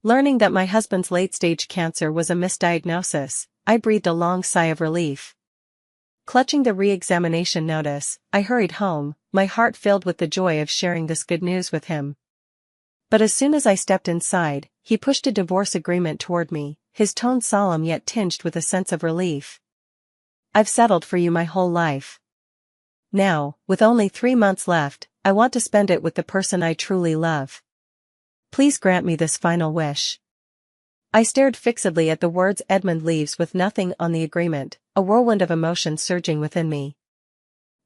Learning that my husband's late-stage cancer was a misdiagnosis, I breathed a long sigh of relief. Clutching the re-examination notice, I hurried home, my heart filled with the joy of sharing this good news with him. But as soon as I stepped inside, he pushed a divorce agreement toward me, his tone solemn yet tinged with a sense of relief. "I've settled for you my whole life. Now, with only 3 months left, I want to spend it with the person I truly love. Please grant me this final wish." I stared fixedly at the words Edmund leaves with nothing on the agreement, a whirlwind of emotion surging within me.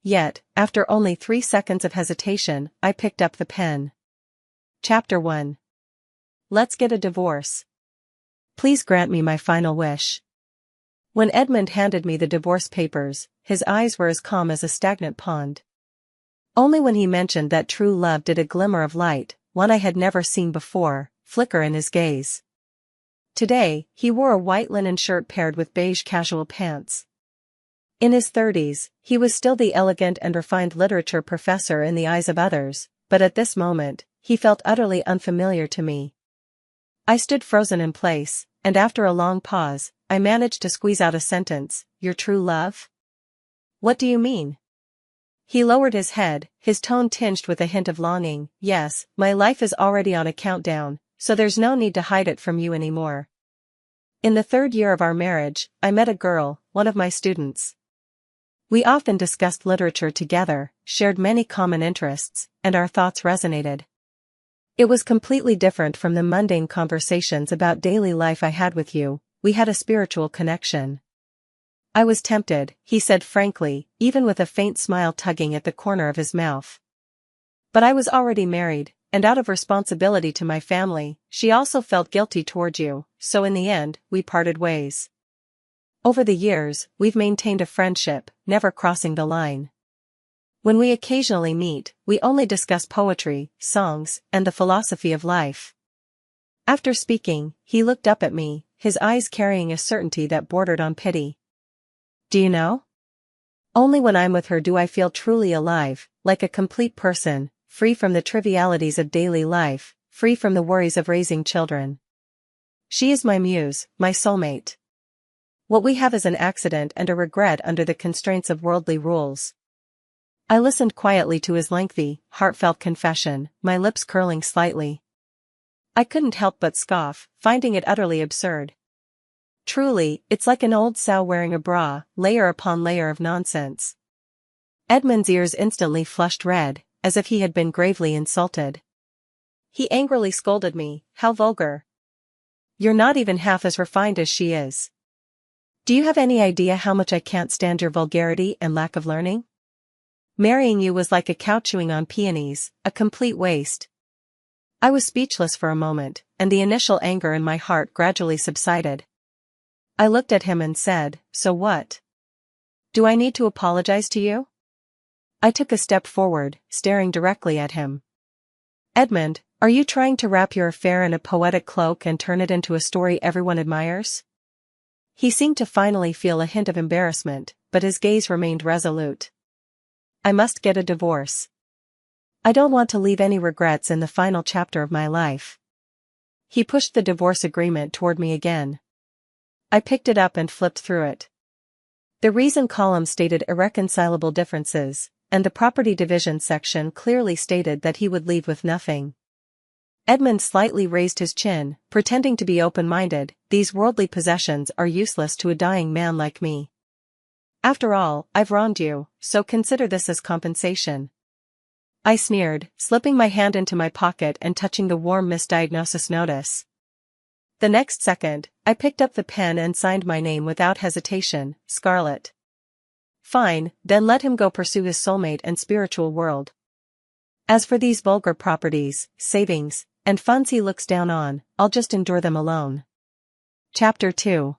Yet, after only 3 seconds of hesitation, I picked up the pen. Chapter 1. Let's get a divorce. Please grant me my final wish. When Edmund handed me the divorce papers, his eyes were as calm as a stagnant pond. Only when he mentioned that true love did a glimmer of light, one I had never seen before, flicker in his gaze. Today, he wore a white linen shirt paired with beige casual pants. In his 30s, he was still the elegant and refined literature professor in the eyes of others, but at this moment, he felt utterly unfamiliar to me. I stood frozen in place, and after a long pause, I managed to squeeze out a sentence, "Your true love? What do you mean?" He lowered his head, his tone tinged with a hint of longing. "Yes, my life is already on a countdown, so there's no need to hide it from you anymore. In the 3rd year of our marriage, I met a girl, one of my students. We often discussed literature together, shared many common interests, and our thoughts resonated. It was completely different from the mundane conversations about daily life I had with you. We had a spiritual connection. I was tempted," he said frankly, even with a faint smile tugging at the corner of his mouth. "But I was already married, and out of responsibility to my family, she also felt guilty toward you, so in the end, we parted ways. Over the years, we've maintained a friendship, never crossing the line. When we occasionally meet, we only discuss poetry, songs, and the philosophy of life." After speaking, he looked up at me, his eyes carrying a certainty that bordered on pity. "Do you know? Only when I'm with her do I feel truly alive, like a complete person, free from the trivialities of daily life, free from the worries of raising children. She is my muse, my soulmate. What we have is an accident and a regret under the constraints of worldly rules." I listened quietly to his lengthy, heartfelt confession, my lips curling slightly. I couldn't help but scoff, finding it utterly absurd. Truly, it's like an old sow wearing a bra, layer upon layer of nonsense. Edmund's ears instantly flushed red, as if he had been gravely insulted. He angrily scolded me, "How vulgar. You're not even half as refined as she is. Do you have any idea how much I can't stand your vulgarity and lack of learning? Marrying you was like a cow chewing on peonies, a complete waste." I was speechless for a moment, and the initial anger in my heart gradually subsided. I looked at him and said, "So what? Do I need to apologize to you?" I took a step forward, staring directly at him. "Edmund, are you trying to wrap your affair in a poetic cloak and turn it into a story everyone admires?" He seemed to finally feel a hint of embarrassment, but his gaze remained resolute. "I must get a divorce. I don't want to leave any regrets in the final chapter of my life." He pushed the divorce agreement toward me again. I picked it up and flipped through it. The reason column stated irreconcilable differences, and the property division section clearly stated that he would leave with nothing. Edmund slightly raised his chin, pretending to be open-minded. "These worldly possessions are useless to a dying man like me. After all, I've wronged you, so consider this as compensation." I sneered, slipping my hand into my pocket and touching the warm misdiagnosis notice. The next second, I picked up the pen and signed my name without hesitation, Scarlett. Fine, then let him go pursue his soulmate and spiritual world. As for these vulgar properties, savings, and funds he looks down on, I'll just endure them alone. Chapter 2.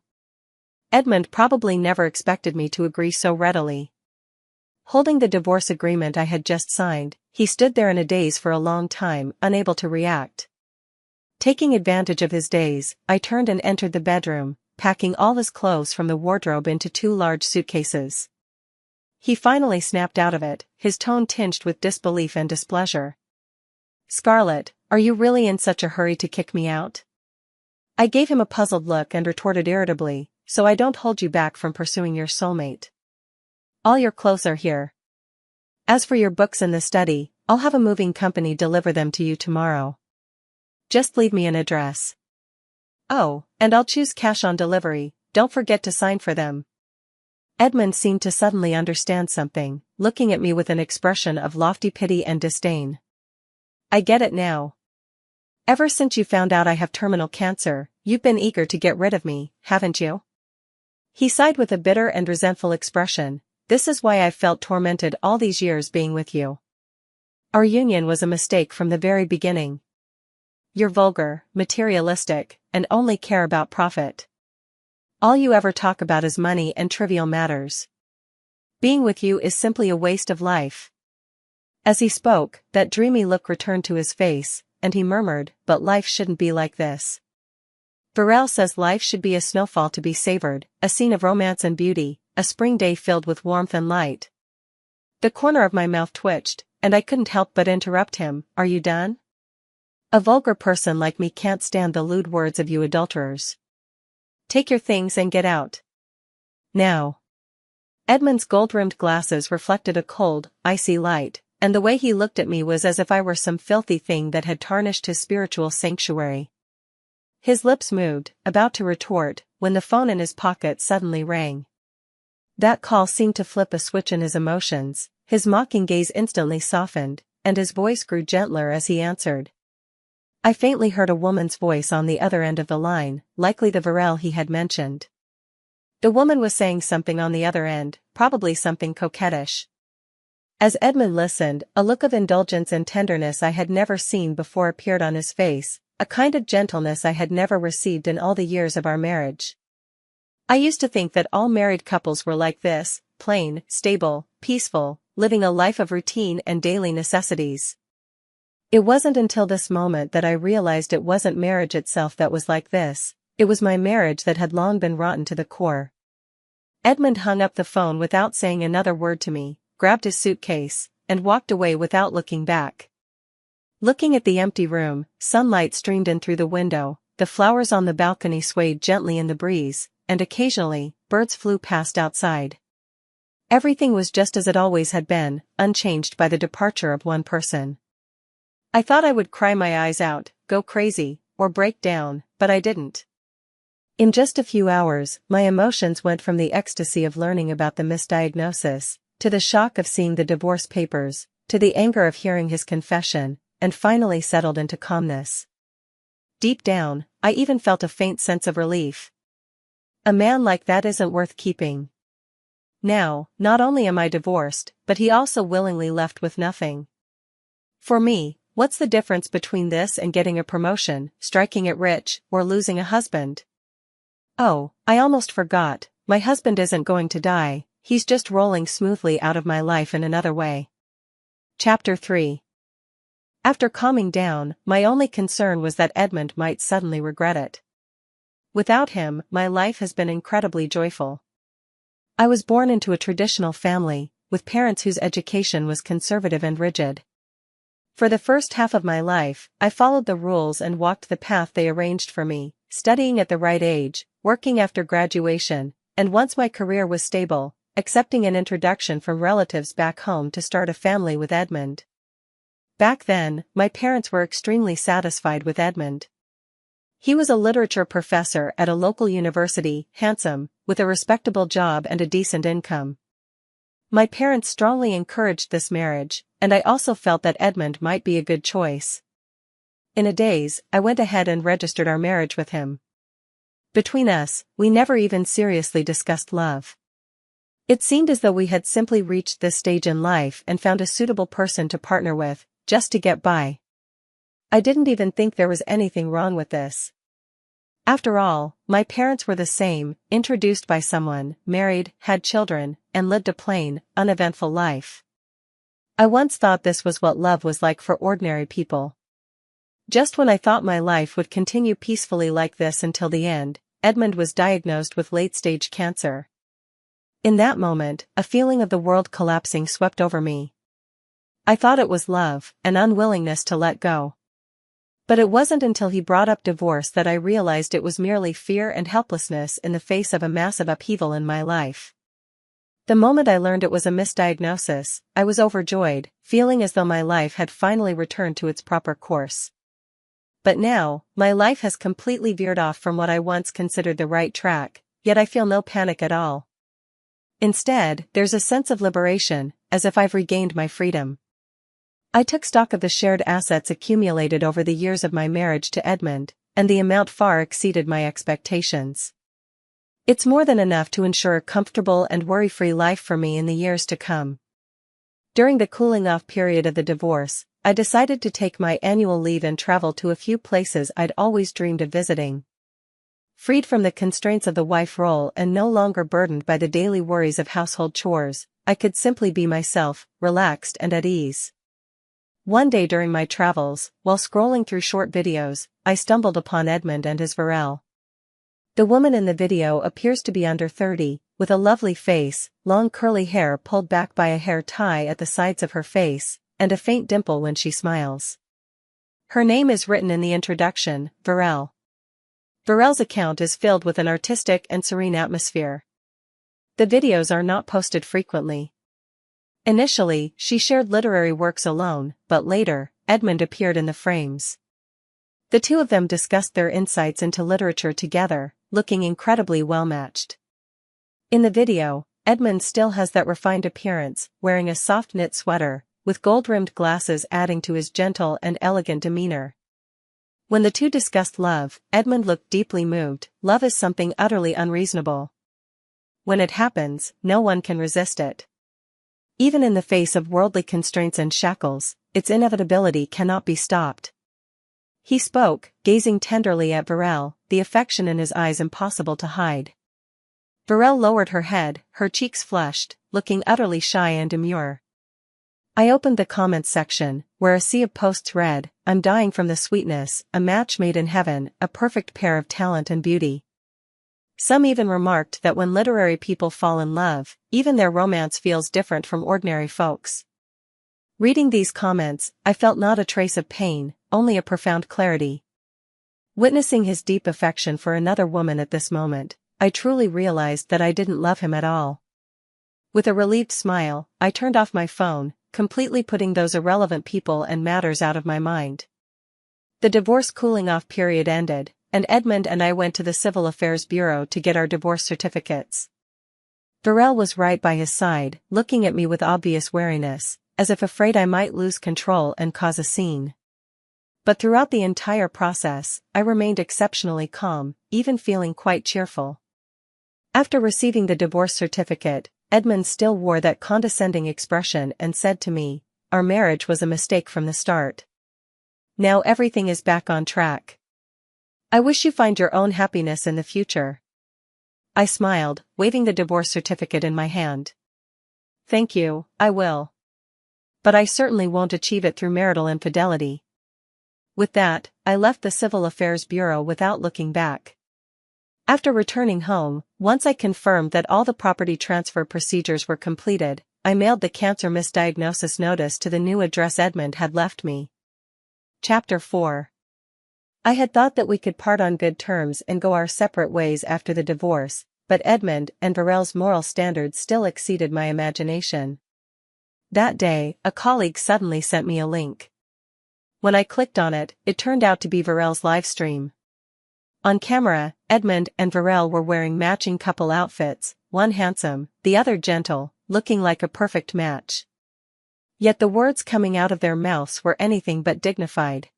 Edmund probably never expected me to agree so readily. Holding the divorce agreement I had just signed, he stood there in a daze for a long time, unable to react. Taking advantage of his daze, I turned and entered the bedroom, packing all his clothes from the wardrobe into 2 large suitcases. He finally snapped out of it, his tone tinged with disbelief and displeasure. "Scarlett, are you really in such a hurry to kick me out? I gave him a puzzled look and retorted irritably, so I don't hold you back from pursuing your soulmate. All your clothes are here. As for your books in the study, I'll have a moving company deliver them to you tomorrow. Just leave me an address. Oh, and I'll choose cash on delivery, don't forget to sign for them. Edmund seemed to suddenly understand something, looking at me with an expression of lofty pity and disdain. I get it now. Ever since you found out I have terminal cancer, you've been eager to get rid of me, haven't you? He sighed with a bitter and resentful expression. This is why I've felt tormented all these years being with you. Our union was a mistake from the very beginning. You're vulgar, materialistic, and only care about profit. All you ever talk about is money and trivial matters. Being with you is simply a waste of life. As he spoke, that dreamy look returned to his face, and he murmured, but life shouldn't be like this. Varel says life should be a snowfall to be savored, a scene of romance and beauty, a spring day filled with warmth and light. The corner of my mouth twitched, and I couldn't help but interrupt him. Are you done? A vulgar person like me can't stand the lewd words of you adulterers. Take your things and get out. Now. Edmund's gold-rimmed glasses reflected a cold, icy light, and the way he looked at me was as if I were some filthy thing that had tarnished his spiritual sanctuary. His lips moved, about to retort, when the phone in his pocket suddenly rang. That call seemed to flip a switch in his emotions, his mocking gaze instantly softened, and his voice grew gentler as he answered. I faintly heard a woman's voice on the other end of the line, likely the Varel he had mentioned. The woman was saying something on the other end, probably something coquettish. As Edmund listened, a look of indulgence and tenderness I had never seen before appeared on his face, a kind of gentleness I had never received in all the years of our marriage. I used to think that all married couples were like this, plain, stable, peaceful, living a life of routine and daily necessities. It wasn't until this moment that I realized it wasn't marriage itself that was like this, it was my marriage that had long been rotten to the core. Edmund hung up the phone without saying another word to me, grabbed his suitcase, and walked away without looking back. Looking at the empty room, sunlight streamed in through the window, the flowers on the balcony swayed gently in the breeze, and occasionally, birds flew past outside. Everything was just as it always had been, unchanged by the departure of one person. I thought I would cry my eyes out, go crazy, or break down, but I didn't. In just a few hours, my emotions went from the ecstasy of learning about the misdiagnosis, to the shock of seeing the divorce papers, to the anger of hearing his confession, and finally settled into calmness. Deep down, I even felt a faint sense of relief. A man like that isn't worth keeping. Now, not only am I divorced, but he also willingly left with nothing. For me, what's the difference between this and getting a promotion, striking it rich, or losing a husband? Oh, I almost forgot, my husband isn't going to die, he's just rolling smoothly out of my life in another way. Chapter 3. After calming down, my only concern was that Edmund might suddenly regret it. Without him, my life has been incredibly joyful. I was born into a traditional family, with parents whose education was conservative and rigid. For the first half of my life, I followed the rules and walked the path they arranged for me, studying at the right age, working after graduation, and once my career was stable, accepting an introduction from relatives back home to start a family with Edmund. Back then, my parents were extremely satisfied with Edmund. He was a literature professor at a local university, handsome, with a respectable job and a decent income. My parents strongly encouraged this marriage, and I also felt that Edmund might be a good choice. In a daze, I went ahead and registered our marriage with him. Between us, we never even seriously discussed love. It seemed as though we had simply reached this stage in life and found a suitable person to partner with, just to get by. I didn't even think there was anything wrong with this. After all, my parents were the same, introduced by someone, married, had children, and lived a plain, uneventful life. I once thought this was what love was like for ordinary people. Just when I thought my life would continue peacefully like this until the end, Edmund was diagnosed with late-stage cancer. In that moment, a feeling of the world collapsing swept over me. I thought it was love, an unwillingness to let go. But it wasn't until he brought up divorce that I realized it was merely fear and helplessness in the face of a massive upheaval in my life. The moment I learned it was a misdiagnosis, I was overjoyed, feeling as though my life had finally returned to its proper course. But now, my life has completely veered off from what I once considered the right track, yet I feel no panic at all. Instead, there's a sense of liberation, as if I've regained my freedom. I took stock of the shared assets accumulated over the years of my marriage to Edmund, and the amount far exceeded my expectations. It's more than enough to ensure a comfortable and worry-free life for me in the years to come. During the cooling-off period of the divorce, I decided to take my annual leave and travel to a few places I'd always dreamed of visiting. Freed from the constraints of the wife role and no longer burdened by the daily worries of household chores, I could simply be myself, relaxed and at ease. One day during my travels, while scrolling through short videos, I stumbled upon Edmund and his Varel. The woman in the video appears to be under 30, with a lovely face, long curly hair pulled back by a hair tie at the sides of her face, and a faint dimple when she smiles. Her name is written in the introduction, Varel. Varel's account is filled with an artistic and serene atmosphere. The videos are not posted frequently. Initially, she shared literary works alone, but later, Edmund appeared in the frames. The two of them discussed their insights into literature together, looking incredibly well-matched. In the video, Edmund still has that refined appearance, wearing a soft knit sweater, with gold-rimmed glasses adding to his gentle and elegant demeanor. When the two discussed love, Edmund looked deeply moved. Love is something utterly unreasonable. When it happens, no one can resist it. Even in the face of worldly constraints and shackles, its inevitability cannot be stopped. He spoke, gazing tenderly at Varel, the affection in his eyes impossible to hide. Varel lowered her head, her cheeks flushed, looking utterly shy and demure. I opened the comments section, where a sea of posts read, "I'm dying from the sweetness, a match made in heaven, a perfect pair of talent and beauty." Some even remarked that when literary people fall in love, even their romance feels different from ordinary folks. Reading these comments, I felt not a trace of pain, only a profound clarity. Witnessing his deep affection for another woman at this moment, I truly realized that I didn't love him at all. With a relieved smile, I turned off my phone, completely putting those irrelevant people and matters out of my mind. The divorce cooling-off period ended, and Edmund and I went to the Civil Affairs Bureau to get our divorce certificates. Varel was right by his side, looking at me with obvious wariness, as if afraid I might lose control and cause a scene. But throughout the entire process, I remained exceptionally calm, even feeling quite cheerful. After receiving the divorce certificate, Edmund still wore that condescending expression and said to me, "Our marriage was a mistake from the start. Now everything is back on track. I wish you find your own happiness in the future." I smiled, waving the divorce certificate in my hand. "Thank you, I will. But I certainly won't achieve it through marital infidelity." With that, I left the Civil Affairs Bureau without looking back. After returning home, once I confirmed that all the property transfer procedures were completed, I mailed the cancer misdiagnosis notice to the new address Edmund had left me. Chapter 4. I had thought that we could part on good terms and go our separate ways after the divorce, but Edmund and Varel's moral standards still exceeded my imagination. That day, a colleague suddenly sent me a link. When I clicked on it, it turned out to be Varel's live stream. On camera, Edmund and Varel were wearing matching couple outfits, one handsome, the other gentle, looking like a perfect match. Yet the words coming out of their mouths were anything but dignified.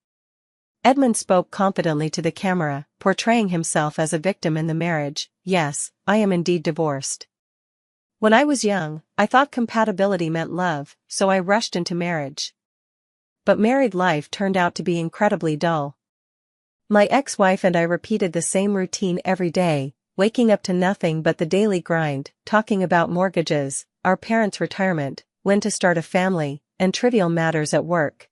Edmund spoke confidently to the camera, portraying himself as a victim in the marriage. "Yes, I am indeed divorced. When I was young, I thought compatibility meant love, so I rushed into marriage. But married life turned out to be incredibly dull. My ex-wife and I repeated the same routine every day, waking up to nothing but the daily grind, talking about mortgages, our parents' retirement, when to start a family, and trivial matters at work.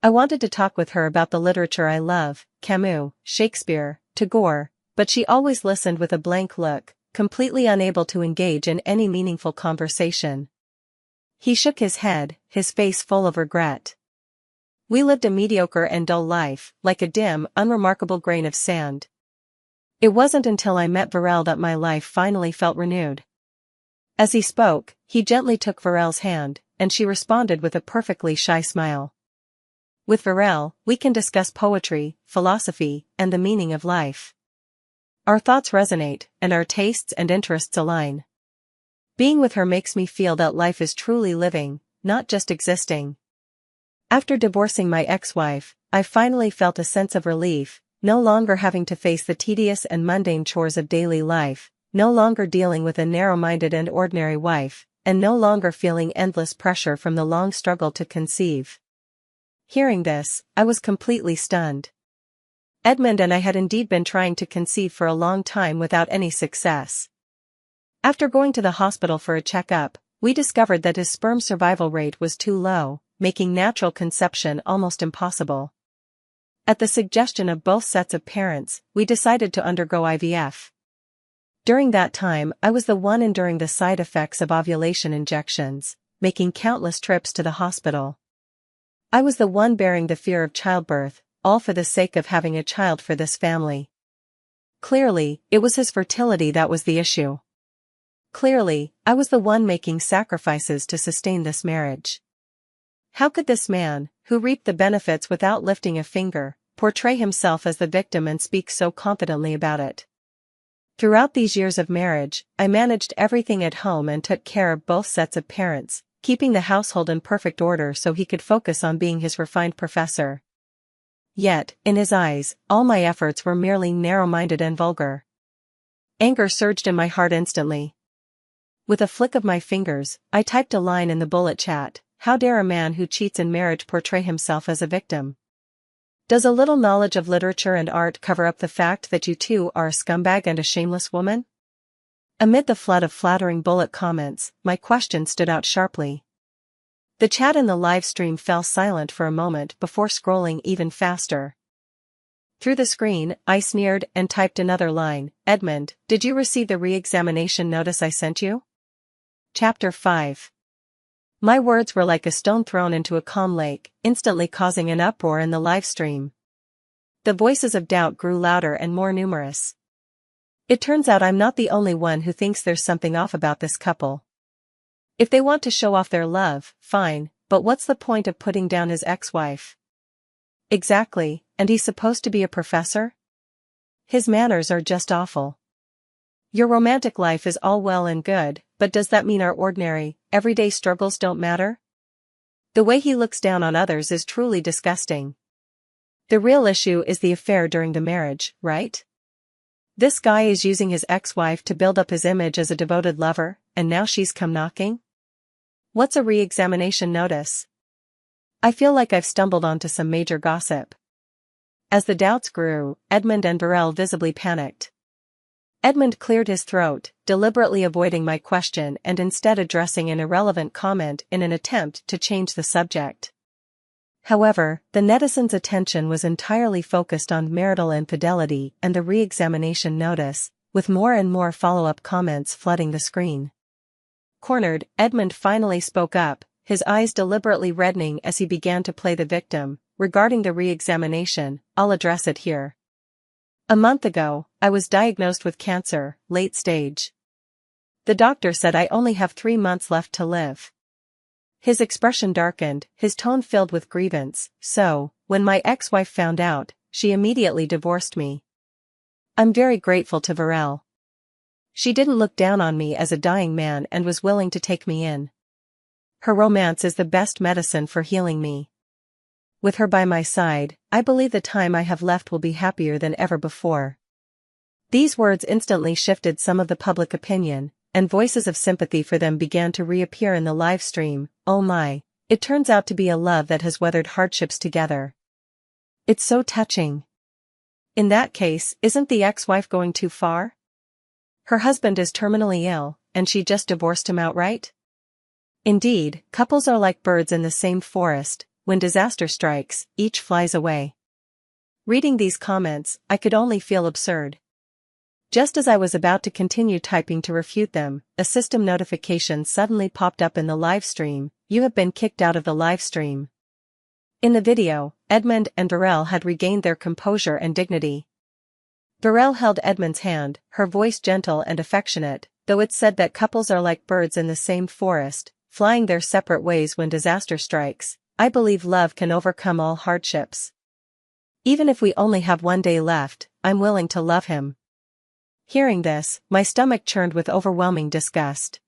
I wanted to talk with her about the literature I love, Camus, Shakespeare, Tagore, but she always listened with a blank look, completely unable to engage in any meaningful conversation." He shook his head, his face full of regret. We lived a mediocre and dull life, like a dim, unremarkable grain of sand. It wasn't until I met Varel that my life finally felt renewed. As he spoke, he gently took Varel's hand, and she responded with a perfectly shy smile. With Varel, we can discuss poetry, philosophy, and the meaning of life. Our thoughts resonate, and our tastes and interests align. Being with her makes me feel that life is truly living, not just existing. After divorcing my ex-wife, I finally felt a sense of relief, no longer having to face the tedious and mundane chores of daily life, no longer dealing with a narrow-minded and ordinary wife, and no longer feeling endless pressure from the long struggle to conceive. Hearing this, I was completely stunned. Edmund and I had indeed been trying to conceive for a long time without any success. After going to the hospital for a checkup, we discovered that his sperm survival rate was too low, making natural conception almost impossible. At the suggestion of both sets of parents, we decided to undergo IVF. During that time, I was the one enduring the side effects of ovulation injections, making countless trips to the hospital. I was the one bearing the fear of childbirth, all for the sake of having a child for this family. Clearly, it was his fertility that was the issue. Clearly, I was the one making sacrifices to sustain this marriage. How could this man, who reaped the benefits without lifting a finger, portray himself as the victim and speak so confidently about it? Throughout these years of marriage, I managed everything at home and took care of both sets of parents, keeping the household in perfect order so he could focus on being his refined professor. Yet, in his eyes, all my efforts were merely narrow-minded and vulgar. Anger surged in my heart instantly. With a flick of my fingers, I typed a line in the bullet chat: "How dare a man who cheats in marriage portray himself as a victim? Does a little knowledge of literature and art cover up the fact that you too are a scumbag and a shameless woman?" Amid the flood of flattering bullet comments, my question stood out sharply. The chat in the live stream fell silent for a moment before scrolling even faster. Through the screen, I sneered and typed another line: "Edmund, did you receive the re-examination notice I sent you?" Chapter 5. My words were like a stone thrown into a calm lake, instantly causing an uproar in the live stream. The voices of doubt grew louder and more numerous. It turns out I'm not the only one who thinks there's something off about this couple. If they want to show off their love, fine, but what's the point of putting down his ex-wife? Exactly, and he's supposed to be a professor? His manners are just awful. Your romantic life is all well and good, but does that mean our ordinary, everyday struggles don't matter? The way he looks down on others is truly disgusting. The real issue is the affair during the marriage, right? This guy is using his ex-wife to build up his image as a devoted lover, and now she's come knocking? What's a re-examination notice? I feel like I've stumbled onto some major gossip. As the doubts grew, Edmund and Varel visibly panicked. Edmund cleared his throat, deliberately avoiding my question and instead addressing an irrelevant comment in an attempt to change the subject. However, the netizens' attention was entirely focused on marital infidelity and the re-examination notice, with more and more follow-up comments flooding the screen. Cornered, Edmund finally spoke up, his eyes deliberately reddening as he began to play the victim. "Regarding the re-examination, I'll address it here. A month ago, I was diagnosed with cancer, late stage. The doctor said I only have 3 months left to live." His expression darkened, his tone filled with grievance. "So, when my ex-wife found out, she immediately divorced me. I'm very grateful to Varel. She didn't look down on me as a dying man and was willing to take me in. Her romance is the best medicine for healing me. With her by my side, I believe the time I have left will be happier than ever before." These words instantly shifted some of the public opinion, and voices of sympathy for them began to reappear in the live stream. Oh my, it turns out to be a love that has weathered hardships together. It's so touching. In that case, isn't the ex-wife going too far? Her husband is terminally ill, and she just divorced him outright? Indeed, couples are like birds in the same forest. When disaster strikes, each flies away. Reading these comments, I could only feel absurd. Just as I was about to continue typing to refute them, a system notification suddenly popped up in the live stream: "You have been kicked out of the live stream." In the video, Edmund and Varel had regained their composure and dignity. Varel held Edmund's hand, her voice gentle and affectionate, though it's said that couples are like birds in the same forest, flying their separate ways when disaster strikes. I believe love can overcome all hardships. Even if we only have one day left, I'm willing to love him. Hearing this, my stomach churned with overwhelming disgust.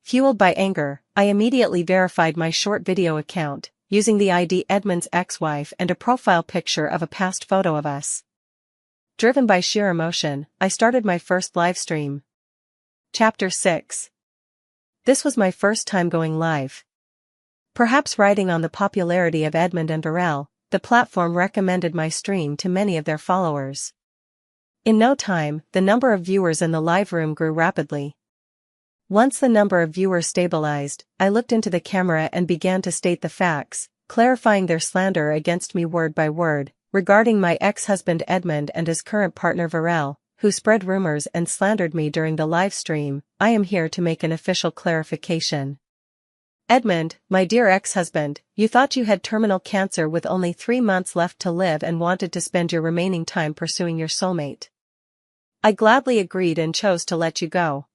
Fueled by anger, I immediately verified my short video account, using the ID Edmund's ex-wife and a profile picture of a past photo of us. Driven by sheer emotion, I started my first live stream. Chapter 6. This was my first time going live. Perhaps riding on the popularity of Edmund and Varel, the platform recommended my stream to many of their followers. In no time, the number of viewers in the live room grew rapidly. Once the number of viewers stabilized, I looked into the camera and began to state the facts, clarifying their slander against me word by word, regarding my ex-husband Edmund and his current partner Varel, who spread rumors and slandered me during the live stream. I am here to make an official clarification. Edmund, my dear ex-husband, you thought you had terminal cancer with only 3 months left to live and wanted to spend your remaining time pursuing your soulmate. I gladly agreed and chose to let you go.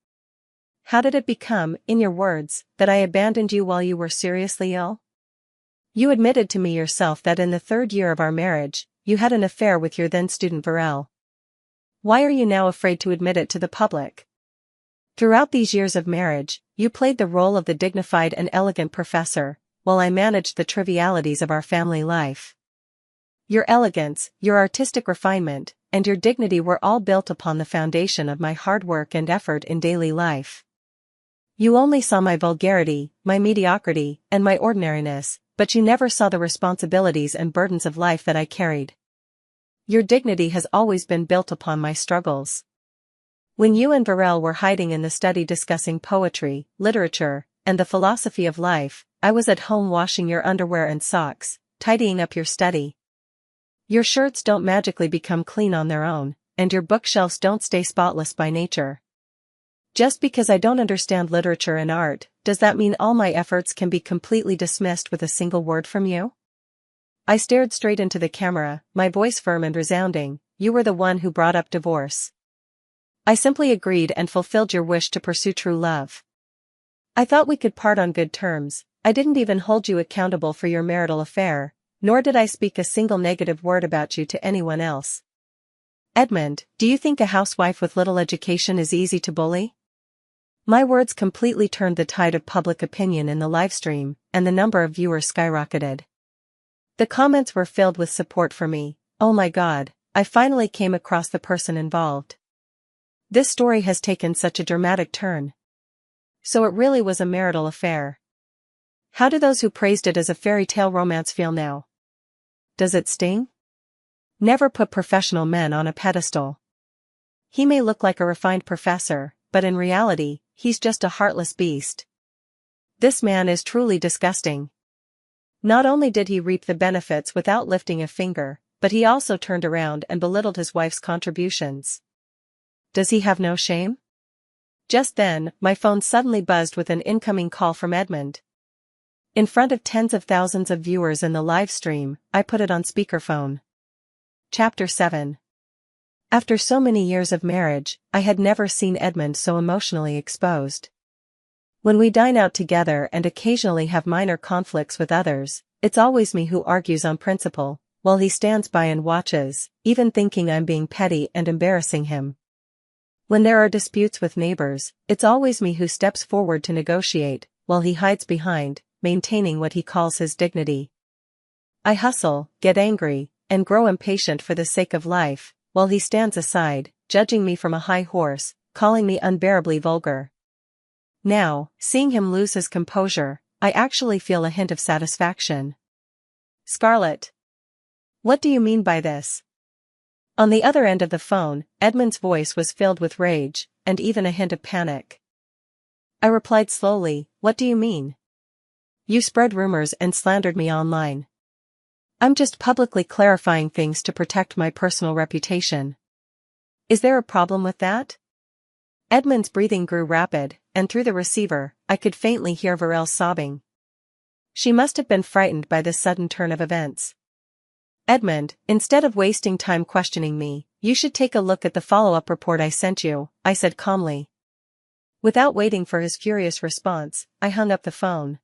How did it become, in your words, that I abandoned you while you were seriously ill? You admitted to me yourself that in the 3rd year of our marriage, you had an affair with your then student Varel. Why are you now afraid to admit it to the public? Throughout these years of marriage, you played the role of the dignified and elegant professor, while I managed the trivialities of our family life. Your elegance, your artistic refinement, and your dignity were all built upon the foundation of my hard work and effort in daily life. You only saw my vulgarity, my mediocrity, and my ordinariness, but you never saw the responsibilities and burdens of life that I carried. Your dignity has always been built upon my struggles. When you and Varel were hiding in the study discussing poetry, literature, and the philosophy of life, I was at home washing your underwear and socks, tidying up your study. Your shirts don't magically become clean on their own, and your bookshelves don't stay spotless by nature. Just because I don't understand literature and art, does that mean all my efforts can be completely dismissed with a single word from you? I stared straight into the camera, my voice firm and resounding. You were the one who brought up divorce. I simply agreed and fulfilled your wish to pursue true love. I thought we could part on good terms. I didn't even hold you accountable for your marital affair, nor did I speak a single negative word about you to anyone else. Edmund, do you think a housewife with little education is easy to bully? My words completely turned the tide of public opinion in the livestream, and the number of viewers skyrocketed. The comments were filled with support for me. Oh my God, I finally came across the person involved. This story has taken such a dramatic turn. So it really was a marital affair. How do those who praised it as a fairy tale romance feel now? Does it sting? Never put professional men on a pedestal. He may look like a refined professor, but in reality, he's just a heartless beast. This man is truly disgusting. Not only did he reap the benefits without lifting a finger, but he also turned around and belittled his wife's contributions. Does he have no shame? Just then, my phone suddenly buzzed with an incoming call from Edmund. In front of tens of thousands of viewers in the live stream, I put it on speakerphone. Chapter 7. After so many years of marriage, I had never seen Edmund so emotionally exposed. When we dine out together and occasionally have minor conflicts with others, it's always me who argues on principle, while he stands by and watches, even thinking I'm being petty and embarrassing him. When there are disputes with neighbors, it's always me who steps forward to negotiate, while he hides behind, maintaining what he calls his dignity. I hustle, get angry, and grow impatient for the sake of life, while he stands aside, judging me from a high horse, calling me unbearably vulgar. Now, seeing him lose his composure, I actually feel a hint of satisfaction. Scarlett. What do you mean by this? On the other end of the phone, Edmund's voice was filled with rage, and even a hint of panic. I replied slowly, what do you mean? You spread rumors and slandered me online. I'm just publicly clarifying things to protect my personal reputation. Is there a problem with that? Edmund's breathing grew rapid, and through the receiver, I could faintly hear Varel sobbing. She must have been frightened by this sudden turn of events. Edmund, instead of wasting time questioning me, you should take a look at the follow-up report I sent you, I said calmly. Without waiting for his furious response, I hung up the phone.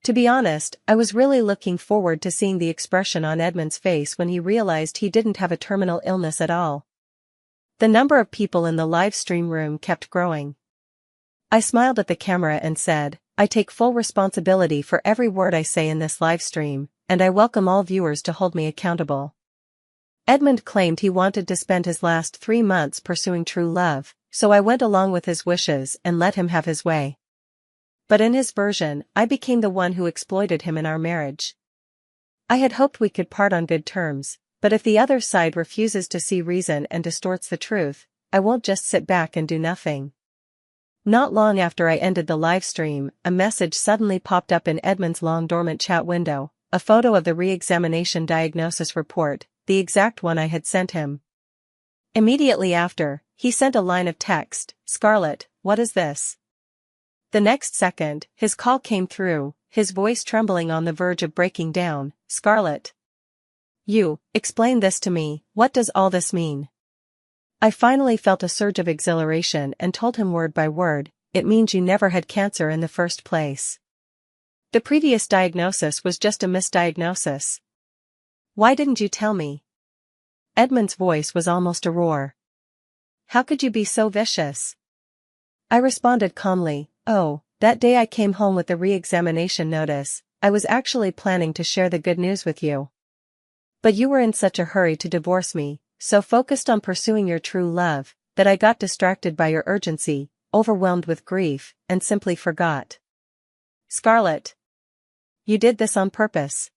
To be honest, I was really looking forward to seeing the expression on Edmund's face when he realized he didn't have a terminal illness at all. The number of people in the live stream room kept growing. I smiled at the camera and said, I take full responsibility for every word I say in this live stream, and I welcome all viewers to hold me accountable. Edmund claimed he wanted to spend his last 3 months pursuing true love, so I went along with his wishes and let him have his way. But in his version, I became the one who exploited him in our marriage. I had hoped we could part on good terms, but if the other side refuses to see reason and distorts the truth, I won't just sit back and do nothing. Not long after I ended the live stream, a message suddenly popped up in Edmund's long dormant chat window, a photo of the re-examination diagnosis report, the exact one I had sent him. Immediately after, he sent a line of text, Scarlett, what is this? The next second, his call came through, his voice trembling on the verge of breaking down. Scarlett. You, explain this to me, what does all this mean? I finally felt a surge of exhilaration and told him word by word, it means you never had cancer in the first place. The previous diagnosis was just a misdiagnosis. Why didn't you tell me? Edmund's voice was almost a roar. How could you be so vicious? I responded calmly, oh, that day I came home with the re-examination notice, I was actually planning to share the good news with you. But you were in such a hurry to divorce me, so focused on pursuing your true love, that I got distracted by your urgency, overwhelmed with grief, and simply forgot. Scarlett. You did this on purpose.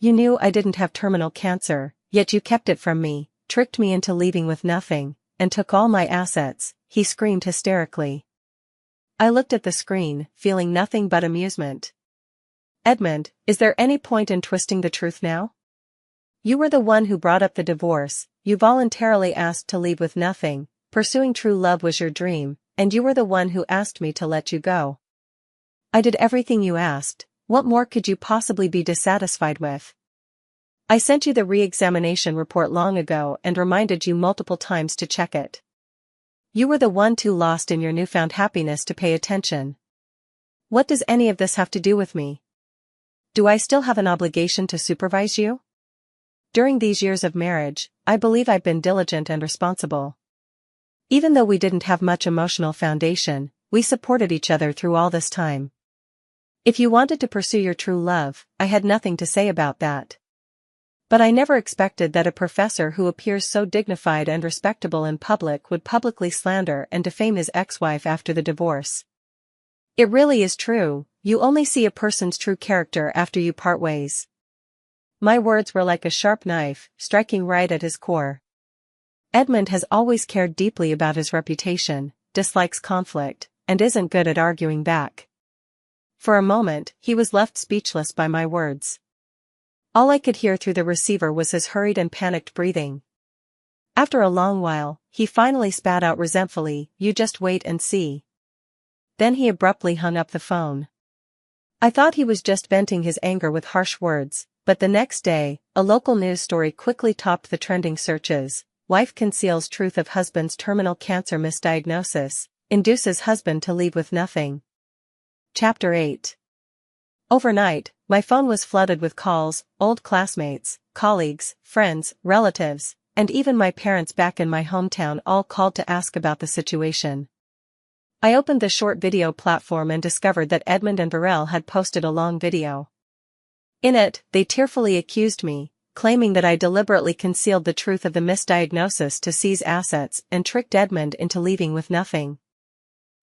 You knew I didn't have terminal cancer, yet you kept it from me, tricked me into leaving with nothing, and took all my assets, he screamed hysterically. I looked at the screen, feeling nothing but amusement. Edmund, is there any point in twisting the truth now? You were the one who brought up the divorce, you voluntarily asked to leave with nothing, pursuing true love was your dream, and you were the one who asked me to let you go. I did everything you asked, what more could you possibly be dissatisfied with? I sent you the re-examination report long ago and reminded you multiple times to check it. You were the one too lost in your newfound happiness to pay attention. What does any of this have to do with me? Do I still have an obligation to supervise you? During these years of marriage, I believe I've been diligent and responsible. Even though we didn't have much emotional foundation, we supported each other through all this time. If you wanted to pursue your true love, I had nothing to say about that. But I never expected that a professor who appears so dignified and respectable in public would publicly slander and defame his ex-wife after the divorce. It really is true, you only see a person's true character after you part ways. My words were like a sharp knife, striking right at his core. Edmund has always cared deeply about his reputation, dislikes conflict, and isn't good at arguing back. For a moment, he was left speechless by my words. All I could hear through the receiver was his hurried and panicked breathing. After a long while, he finally spat out resentfully, "You just wait and see." Then he abruptly hung up the phone. I thought he was just venting his anger with harsh words, but the next day, a local news story quickly topped the trending searches. Wife conceals truth of husband's terminal cancer misdiagnosis, induces husband to leave with nothing. Chapter 8. Overnight, my phone was flooded with calls, old classmates, colleagues, friends, relatives, and even my parents back in my hometown all called to ask about the situation. I opened the short video platform and discovered that Edmund and Varel had posted a long video. In it, they tearfully accused me, claiming that I deliberately concealed the truth of the misdiagnosis to seize assets and tricked Edmund into leaving with nothing.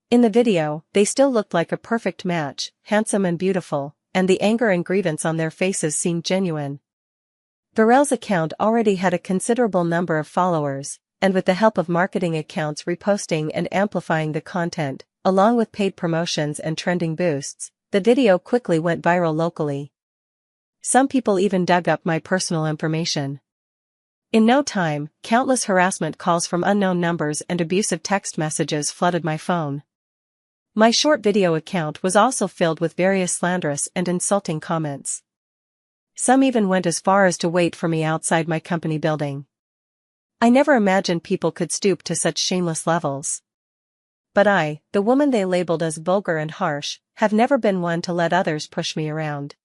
In the video, they still looked like a perfect match, handsome and beautiful, and the anger and grievance on their faces seemed genuine. Varel's account already had a considerable number of followers, and with the help of marketing accounts reposting and amplifying the content, along with paid promotions and trending boosts, the video quickly went viral locally. Some people even dug up my personal information. In no time, countless harassment calls from unknown numbers and abusive text messages flooded my phone. My short video account was also filled with various slanderous and insulting comments. Some even went as far as to wait for me outside my company building. I never imagined people could stoop to such shameless levels. But I, the woman they labeled as vulgar and harsh, have never been one to let others push me around.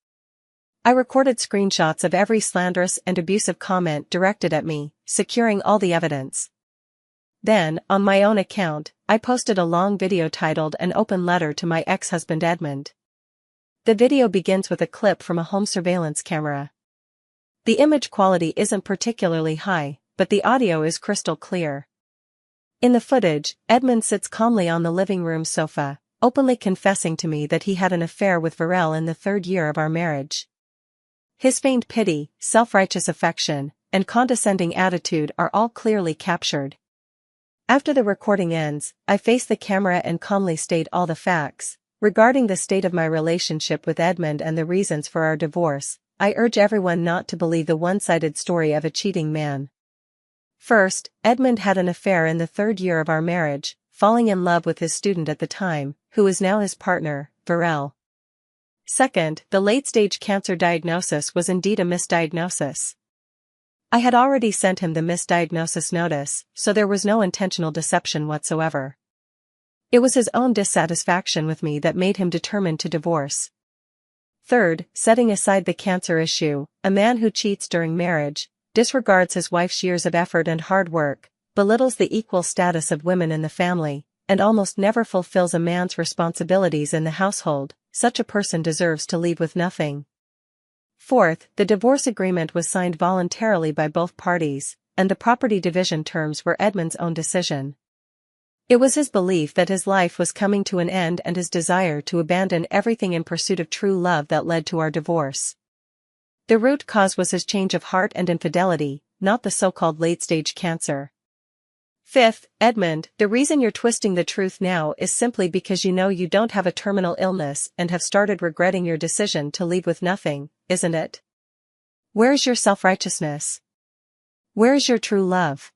I recorded screenshots of every slanderous and abusive comment directed at me, securing all the evidence. Then, on my own account, I posted a long video titled An Open Letter to My Ex-Husband Edmund. The video begins with a clip from a home surveillance camera. The image quality isn't particularly high, but the audio is crystal clear. In the footage, Edmund sits calmly on the living room sofa, openly confessing to me that he had an affair with Varel in the 3rd year of our marriage. His feigned pity, self-righteous affection, and condescending attitude are all clearly captured. After the recording ends, I face the camera and calmly state all the facts. Regarding the state of my relationship with Edmund and the reasons for our divorce, I urge everyone not to believe the one-sided story of a cheating man. First, Edmund had an affair in the 3rd year of our marriage, falling in love with his student at the time, who is now his partner, Varel. Second, the late-stage cancer diagnosis was indeed a misdiagnosis. I had already sent him the misdiagnosis notice, so there was no intentional deception whatsoever. It was his own dissatisfaction with me that made him determined to divorce. Third, setting aside the cancer issue, a man who cheats during marriage, disregards his wife's years of effort and hard work, belittles the equal status of women in the family, and almost never fulfills a man's responsibilities in the household, such a person deserves to leave with nothing. Fourth, the divorce agreement was signed voluntarily by both parties, and the property division terms were Edmund's own decision. It was his belief that his life was coming to an end and his desire to abandon everything in pursuit of true love that led to our divorce. The root cause was his change of heart and infidelity, not the so-called late-stage cancer. Fifth, Edmund, the reason you're twisting the truth now is simply because you know you don't have a terminal illness and have started regretting your decision to leave with nothing, isn't it? Where's your self-righteousness? Where's your true love?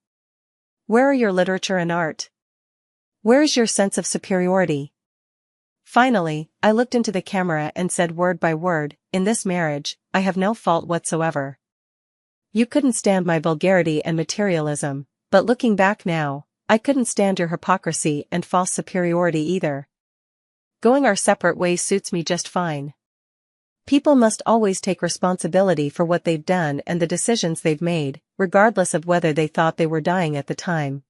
Where are your literature and art? Where's your sense of superiority? Finally, I looked into the camera and said word by word, in this marriage, I have no fault whatsoever. You couldn't stand my vulgarity and materialism, but looking back now, I couldn't stand your hypocrisy and false superiority either. Going our separate ways suits me just fine. People must always take responsibility for what they've done and the decisions they've made, regardless of whether they thought they were dying at the time.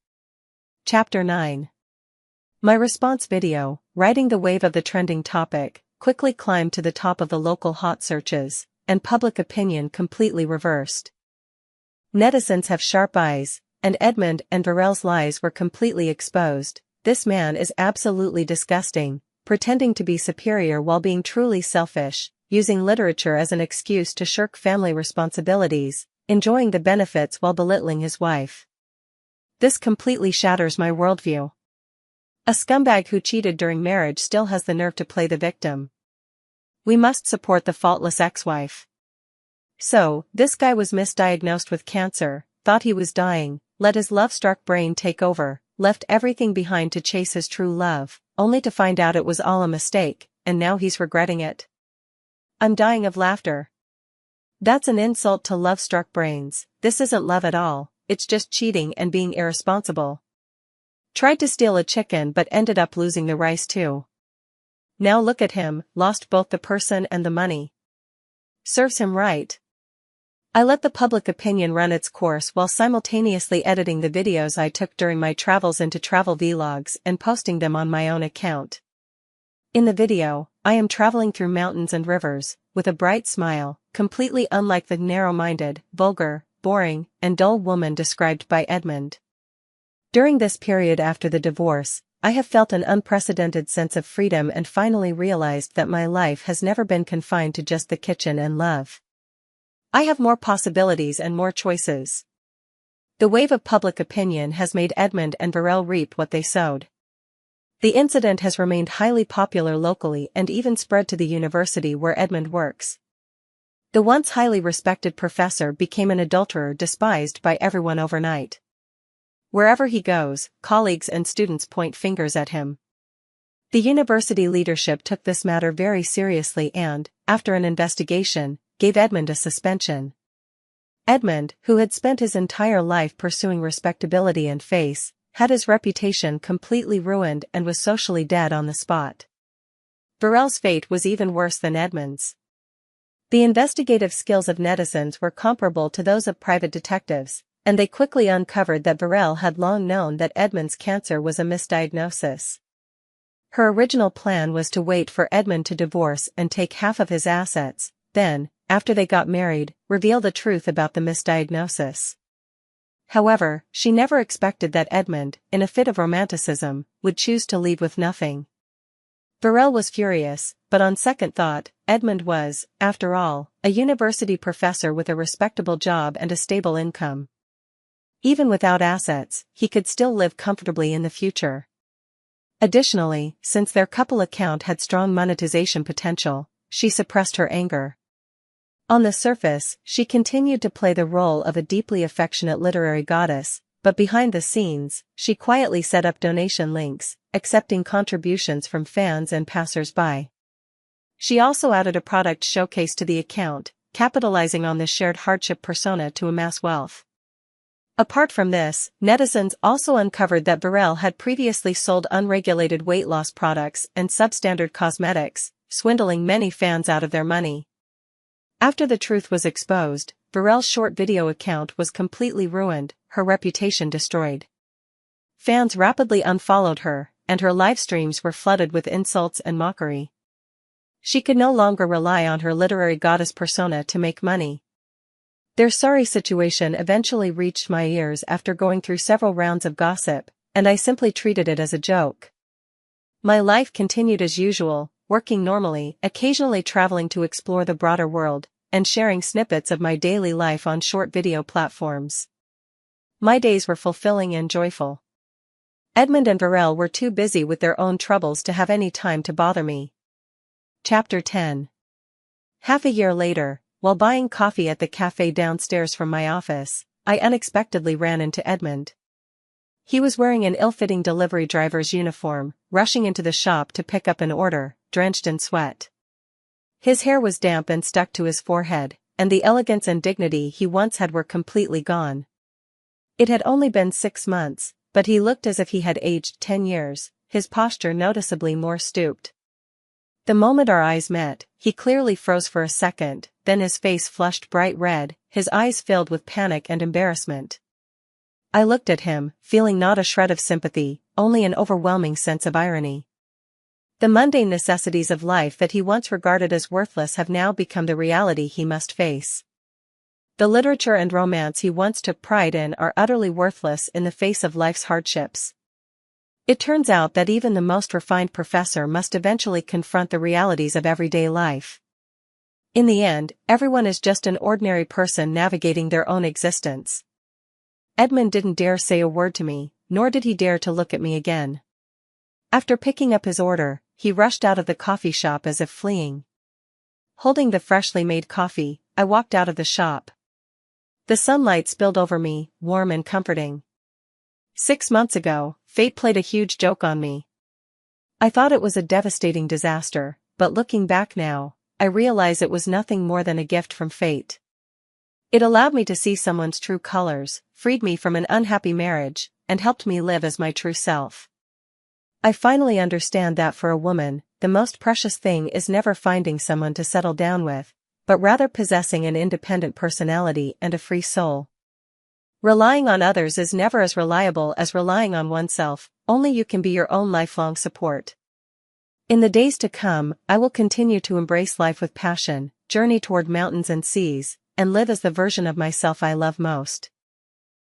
Chapter 9. My response video, riding the wave of the trending topic, quickly climbed to the top of the local hot searches, and public opinion completely reversed. Netizens have sharp eyes, and Edmund and Varel's lies were completely exposed. This man is absolutely disgusting, pretending to be superior while being truly selfish, using literature as an excuse to shirk family responsibilities, enjoying the benefits while belittling his wife. This completely shatters my worldview. A scumbag who cheated during marriage still has the nerve to play the victim. We must support the faultless ex-wife. So, this guy was misdiagnosed with cancer, thought he was dying, let his love-struck brain take over, left everything behind to chase his true love, only to find out it was all a mistake, and now he's regretting it. I'm dying of laughter. That's an insult to love-struck brains. This isn't love at all, it's just cheating and being irresponsible. Tried to steal a chicken but ended up losing the rice too. Now look at him, lost both the person and the money. Serves him right. I let the public opinion run its course while simultaneously editing the videos I took during my travels into travel vlogs and posting them on my own account. In the video, I am traveling through mountains and rivers, with a bright smile, completely unlike the narrow-minded, vulgar, boring, and dull woman described by Edmund. During this period after the divorce, I have felt an unprecedented sense of freedom and finally realized that my life has never been confined to just the kitchen and love. I have more possibilities and more choices. The wave of public opinion has made Edmund and Varel reap what they sowed. The incident has remained highly popular locally and even spread to the university where Edmund works. The once highly respected professor became an adulterer despised by everyone overnight. Wherever he goes, colleagues and students point fingers at him. The university leadership took this matter very seriously and, after an investigation, gave Edmund a suspension. Edmund, who had spent his entire life pursuing respectability and face, had his reputation completely ruined and was socially dead on the spot. Burrell's fate was even worse than Edmund's. The investigative skills of netizens were comparable to those of private detectives, and they quickly uncovered that Burrell had long known that Edmund's cancer was a misdiagnosis. Her original plan was to wait for Edmund to divorce and take half of his assets, then, after they got married, reveal the truth about the misdiagnosis. However, she never expected that Edmund, in a fit of romanticism, would choose to leave with nothing. Burrell was furious, but on second thought, Edmund was, after all, a university professor with a respectable job and a stable income. Even without assets, he could still live comfortably in the future. Additionally, since their couple account had strong monetization potential, she suppressed her anger. On the surface, she continued to play the role of a deeply affectionate literary goddess, but behind the scenes, she quietly set up donation links, accepting contributions from fans and passers-by. She also added a product showcase to the account, capitalizing on the shared hardship persona to amass wealth. Apart from this, netizens also uncovered that Burrell had previously sold unregulated weight loss products and substandard cosmetics, swindling many fans out of their money. After the truth was exposed, Burrell's short video account was completely ruined, her reputation destroyed. Fans rapidly unfollowed her, and her live streams were flooded with insults and mockery. She could no longer rely on her literary goddess persona to make money. Their sorry situation eventually reached my ears after going through several rounds of gossip, and I simply treated it as a joke. My life continued as usual, working normally, occasionally traveling to explore the broader world, and sharing snippets of my daily life on short video platforms. My days were fulfilling and joyful. Edmund and Burrell were too busy with their own troubles to have any time to bother me. Chapter 10. Half a year later, while buying coffee at the cafe downstairs from my office, I unexpectedly ran into Edmund. He was wearing an ill-fitting delivery driver's uniform, rushing into the shop to pick up an order, drenched in sweat. His hair was damp and stuck to his forehead, and the elegance and dignity he once had were completely gone. It had only been 6 months, but he looked as if he had aged 10 years, his posture noticeably more stooped. The moment our eyes met, he clearly froze for a second, then his face flushed bright red, his eyes filled with panic and embarrassment. I looked at him, feeling not a shred of sympathy, only an overwhelming sense of irony. The mundane necessities of life that he once regarded as worthless have now become the reality he must face. The literature and romance he once took pride in are utterly worthless in the face of life's hardships. It turns out that even the most refined professor must eventually confront the realities of everyday life. In the end, everyone is just an ordinary person navigating their own existence. Edmund didn't dare say a word to me, nor did he dare to look at me again. After picking up his order, he rushed out of the coffee shop as if fleeing. Holding the freshly made coffee, I walked out of the shop. The sunlight spilled over me, warm and comforting. 6 months ago, fate played a huge joke on me. I thought it was a devastating disaster, but looking back now, I realize it was nothing more than a gift from fate. It allowed me to see someone's true colors, freed me from an unhappy marriage, and helped me live as my true self. I finally understand that for a woman, the most precious thing is never finding someone to settle down with, but rather possessing an independent personality and a free soul. Relying on others is never as reliable as relying on oneself, only you can be your own lifelong support. In the days to come, I will continue to embrace life with passion, journey toward mountains and seas, and live as the version of myself I love most.